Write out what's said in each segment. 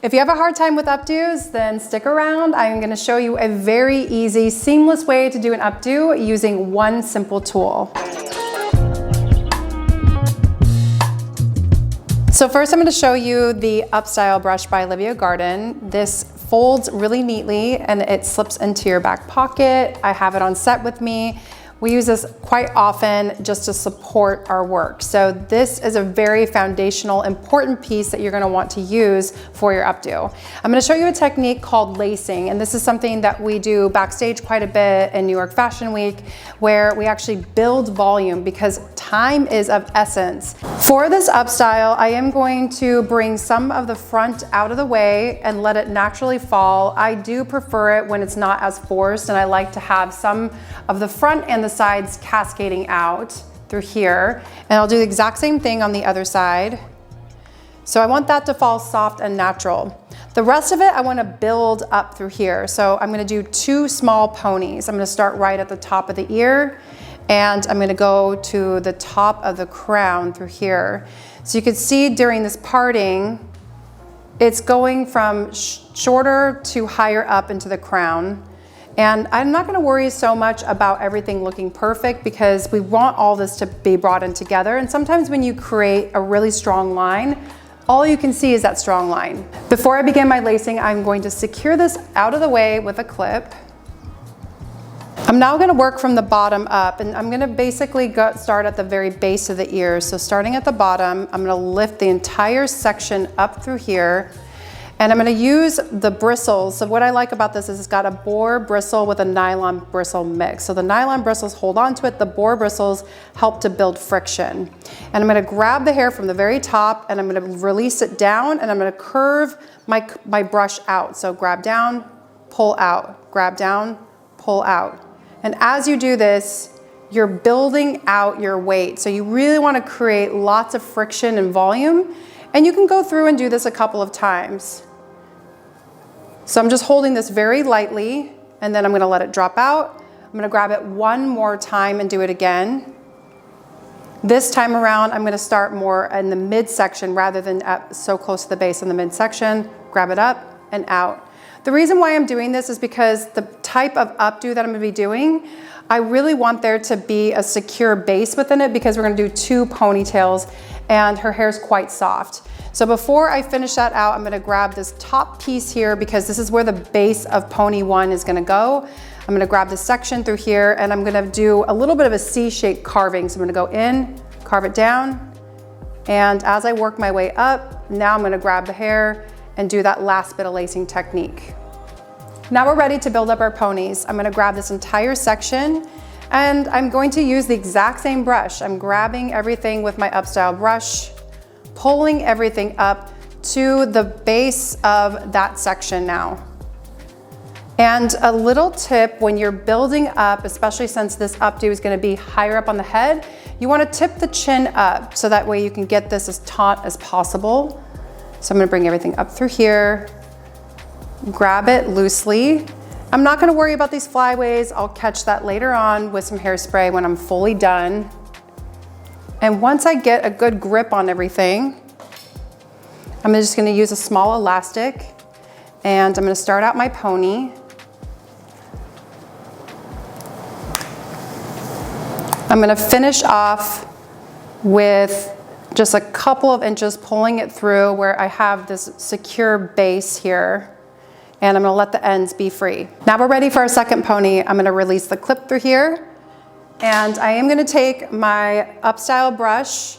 If you have a hard time with updos, then stick around. I'm going to show you a very easy, seamless way to do an updo using one simple tool. So first I'm going to show you the StyleUp Brush by Olivia Garden. This folds really neatly and it slips into your back pocket. I have it on set with me. We use this quite often just to support our work. So this is a very foundational, important piece that you're gonna want to use for your updo. I'm gonna show you a technique called lacing, and this is something that we do backstage quite a bit in New York Fashion Week, where we actually build volume because time is of essence. For this up style, I am going to bring some of the front out of the way and let it naturally fall. I do prefer it when it's not as forced, and I like to have some of the front and the sides cascading out through here. And I'll do the exact same thing on the other side. So I want that to fall soft and natural. The rest of it, I want to build up through here. So I'm going to do 2 small ponies. I'm going to start right at the top of the ear, and I'm going to go to the top of the crown through here. So you can see during this parting, it's going from shorter to higher up into the crown. And I'm not gonna worry so much about everything looking perfect because we want all this to be brought in together. And sometimes when you create a really strong line, all you can see is that strong line. Before I begin my lacing, I'm going to secure this out of the way with a clip. I'm now gonna work from the bottom up, and I'm gonna basically start at the very base of the ear. So starting at the bottom, I'm gonna lift the entire section up through here. And I'm going to use the bristles. So what I like about this is it's got a boar bristle with a nylon bristle mix. So the nylon bristles hold on to it. The boar bristles help to build friction. And I'm going to grab the hair from the very top and I'm going to release it down, and I'm going to curve my brush out. So grab down, pull out, grab down, pull out. And as you do this, you're building out your weight. So you really want to create lots of friction and volume. And you can go through and do this a couple of times. So I'm just holding this very lightly, and then I'm gonna let it drop out. I'm gonna grab it one more time and do it again. This time around, I'm gonna start more in the midsection rather than so close to the base in the midsection. Grab it up and out. The reason why I'm doing this is because the type of updo that I'm gonna be doing, I really want there to be a secure base within it because we're gonna do 2 ponytails and her hair's quite soft. So before I finish that out, I'm gonna grab this top piece here because this is where the base of pony 1 is gonna go. I'm gonna grab this section through here and I'm gonna do a little bit of a C-shaped carving. So I'm gonna go in, carve it down, and as I work my way up, now I'm gonna grab the hair and do that last bit of lacing technique. Now we're ready to build up our ponies. I'm gonna grab this entire section and I'm going to use the exact same brush. I'm grabbing everything with my StyleUp Brush, pulling everything up to the base of that section now. And a little tip when you're building up, especially since this updo is gonna be higher up on the head, you wanna tip the chin up so that way you can get this as taut as possible. So I'm gonna bring everything up through here, grab it loosely. I'm not gonna worry about these flyaways. I'll catch that later on with some hairspray when I'm fully done. And once I get a good grip on everything, I'm just gonna use a small elastic and I'm gonna start out my pony. I'm gonna finish off with just a couple of inches pulling it through where I have this secure base here. And I'm gonna let the ends be free. Now we're ready for our second pony. I'm gonna release the clip through here. And I am gonna take my StyleUp Brush,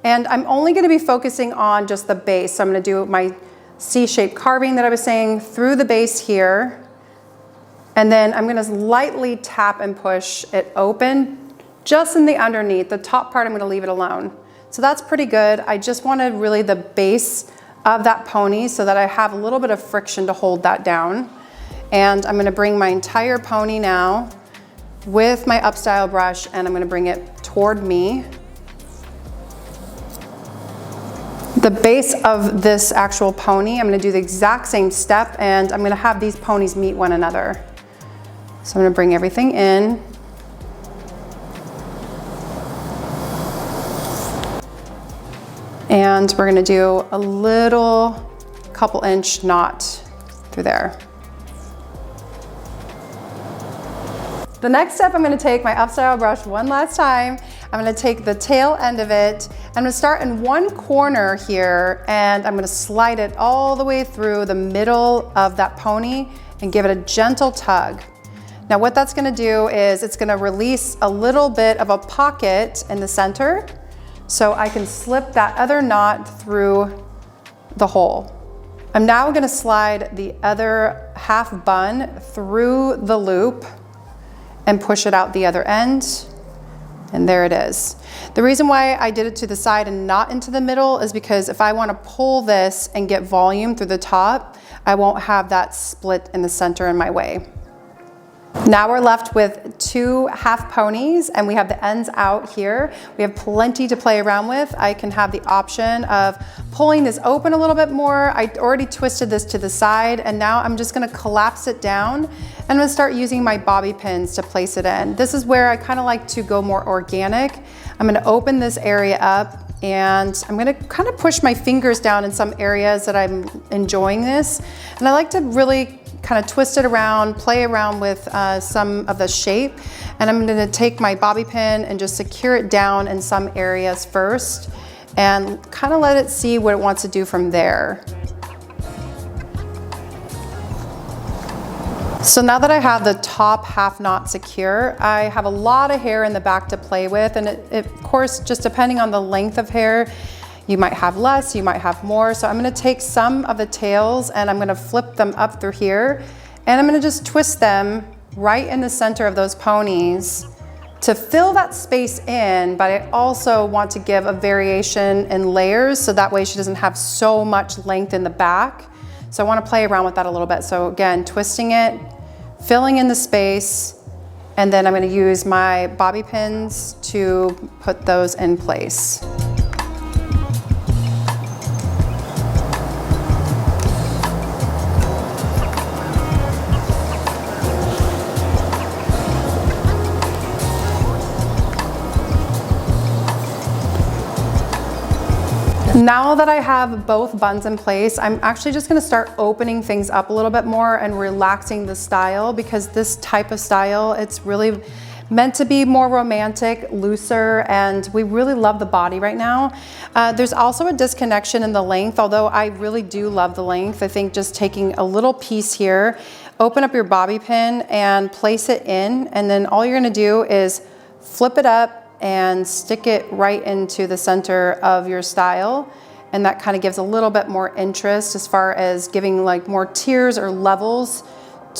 and I'm only gonna be focusing on just the base. So I'm gonna do my C-shaped carving that I was saying through the base here. And then I'm gonna lightly tap and push it open just in the underneath. The top part, I'm gonna leave it alone. So that's pretty good. I just wanted really the base of that pony so that I have a little bit of friction to hold that down. And I'm gonna bring my entire pony now with my StyleUp Brush and I'm gonna bring it toward me. The base of this actual pony, I'm gonna do the exact same step and I'm gonna have these ponies meet one another. So I'm gonna bring everything in. And we're gonna do a little couple inch knot through there. The next step, I'm gonna take my Upstyle brush one last time. I'm gonna take the tail end of it. I'm gonna start in one corner here and I'm gonna slide it all the way through the middle of that pony and give it a gentle tug. Now what that's gonna do is it's gonna release a little bit of a pocket in the center so I can slip that other knot through the hole. I'm now gonna slide the other half bun through the loop and push it out the other end. And there it is. The reason why I did it to the side and not into the middle is because if I want to pull this and get volume through the top, I won't have that split in the center in my way. Now we're left with 2 half ponies and we have the ends out here. We have plenty to play around with. I can have the option of pulling this open a little bit more. I already twisted this to the side and now I'm just gonna collapse it down and I'm gonna start using my bobby pins to place it in. This is where I kind of like to go more organic. I'm gonna open this area up and I'm gonna kind of push my fingers down in some areas that I'm enjoying this. And I like to really kind of twist it around, play around with some of the shape. And I'm gonna take my bobby pin and just secure it down in some areas first and kind of let it see what it wants to do from there. So now that I have the top half knot secure, I have a lot of hair in the back to play with. And it, of course, just depending on the length of hair, you might have less, you might have more. So I'm gonna take some of the tails and I'm gonna flip them up through here. And I'm gonna just twist them right in the center of those ponies to fill that space in, but I also want to give a variation in layers so that way she doesn't have so much length in the back. So I wanna play around with that a little bit. So again, twisting it, filling in the space, and then I'm gonna use my bobby pins to put those in place. Now that I have both buns in place, I'm actually just gonna start opening things up a little bit more and relaxing the style because this type of style, it's really meant to be more romantic, looser, and we really love the body right now. There's also a disconnection in the length, although I really do love the length. I think just taking a little piece here, open up your bobby pin and place it in, and then all you're gonna do is flip it up and stick it right into the center of your style. And that kind of gives a little bit more interest as far as giving like more tiers or levels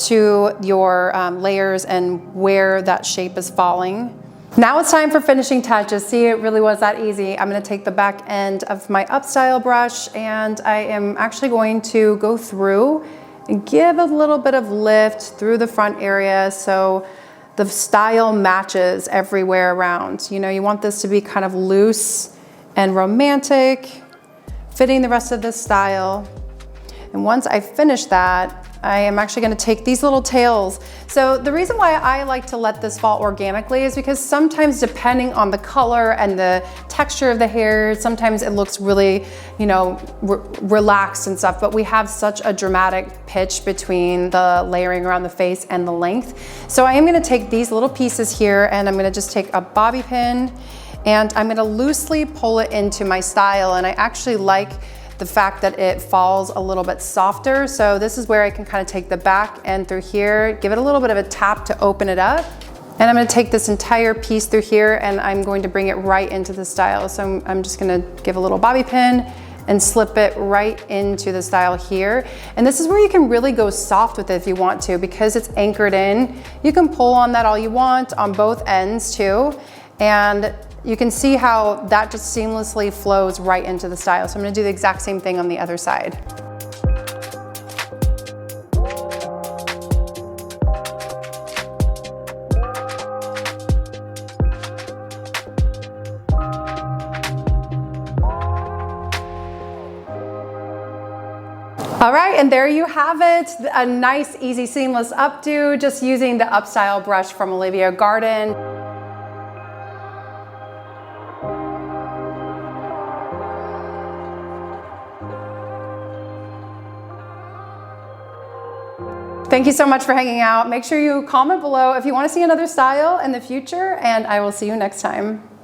to your layers and where that shape is falling. Now it's time for finishing touches. See, it really was that easy. I'm gonna take the back end of my Upstyle brush and I am actually going to go through and give a little bit of lift through the front area so the style matches everywhere around. You know, you want this to be kind of loose and romantic, fitting the rest of this style. And once I finish that, I am actually gonna take these little tails. So the reason why I like to let this fall organically is because sometimes depending on the color and the texture of the hair, sometimes it looks really, you know, relaxed and stuff, but we have such a dramatic pitch between the layering around the face and the length. So I am gonna take these little pieces here and I'm gonna just take a bobby pin and I'm gonna loosely pull it into my style. And I actually like the fact that it falls a little bit softer. So this is where I can kind of take the back end through here, give it a little bit of a tap to open it up. And I'm gonna take this entire piece through here and I'm going to bring it right into the style. So I'm just gonna give a little bobby pin and slip it right into the style here. And this is where you can really go soft with it if you want to, because it's anchored in. You can pull on that all you want on both ends too. And you can see how that just seamlessly flows right into the style. So I'm gonna do the exact same thing on the other side. All right, and there you have it. A nice, easy, seamless updo, just using the Upstyle brush from Olivia Garden. Thank you so much for hanging out. Make sure you comment below if you want to see another style in the future, and I will see you next time.